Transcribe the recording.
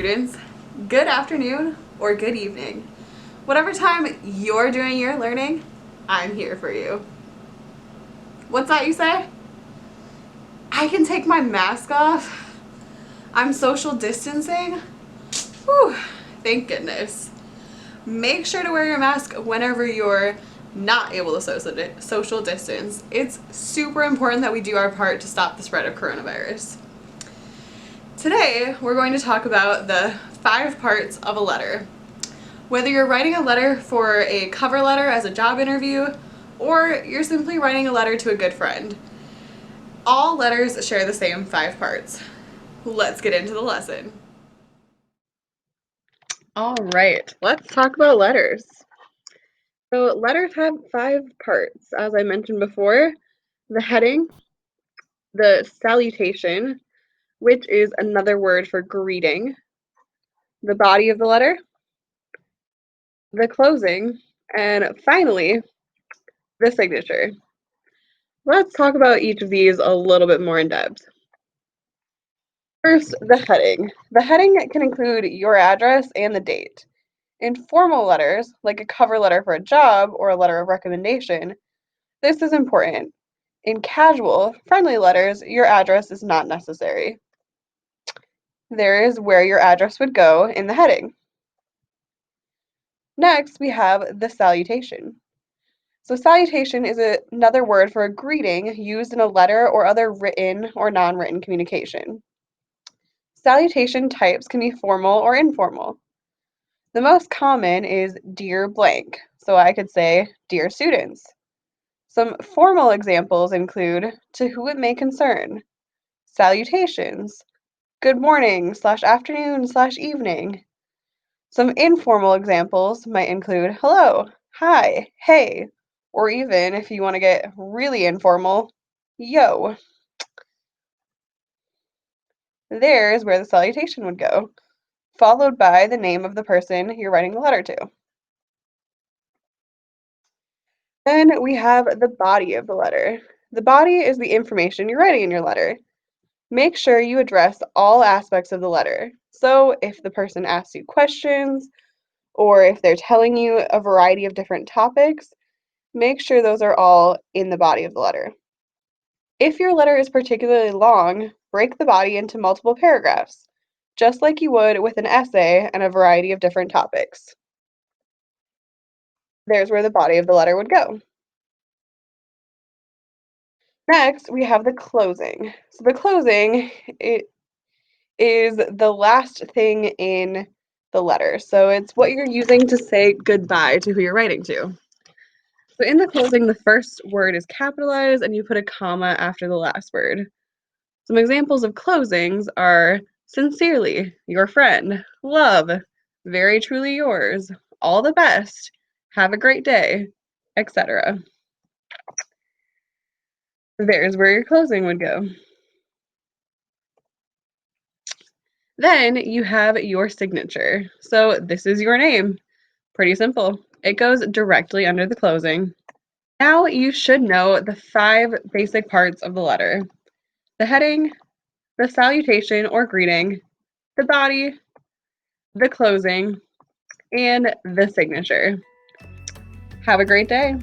students, good afternoon or good evening. Whatever time you're doing your learning, I'm here for you. What's that you say? I can take my mask off. I'm social distancing. Whew, thank goodness. Make sure to wear your mask whenever you're not able to social distance. It's super important that we do our part to stop the spread of coronavirus. Today, we're going to talk about the 5 parts of a letter. Whether you're writing a letter for a cover letter as a job interview, or you're simply writing a letter to a good friend, all letters share the same 5 parts. Let's get into the lesson. All right, let's talk about letters. So letters have 5 parts, as I mentioned before. The heading, the salutation, which is another word for greeting, the body of the letter, the closing, and finally, the signature. Let's talk about each of these a little bit more in depth. First, the heading. The heading can include your address and the date. In formal letters, like a cover letter for a job or a letter of recommendation, this is important. In casual, friendly letters, your address is not necessary. There is where your address would go in the heading. Next, we have the salutation. So salutation is another word for a greeting used in a letter or other written or non-written communication. Salutation types can be formal or informal. The most common is dear blank, so I could say dear students. Some formal examples include to who it may concern, salutations, good morning / afternoon / evening. Some informal examples might include hello, hi, hey, or even if you want to get really informal, yo. There is where the salutation would go, followed by the name of the person you're writing the letter to. Then we have the body of the letter. The body is the information you're writing in your letter. Make sure you address all aspects of the letter. So if the person asks you questions, or if they're telling you a variety of different topics, make sure those are all in the body of the letter. If your letter is particularly long, break the body into multiple paragraphs, just like you would with an essay and a variety of different topics. There's where the body of the letter would go. Next, we have the closing. So the closing is the last thing in the letter. So it's what you're using to say goodbye to who you're writing to. So in the closing, the first word is capitalized and you put a comma after the last word. Some examples of closings are sincerely, your friend, love, very truly yours, all the best, have a great day, etc. There's where your closing would go. Then you have your signature. So this is your name. Pretty simple. It goes directly under the closing. Now you should know the 5 basic parts of the letter: the heading, the salutation or greeting, the body, the closing, and the signature. Have a great day.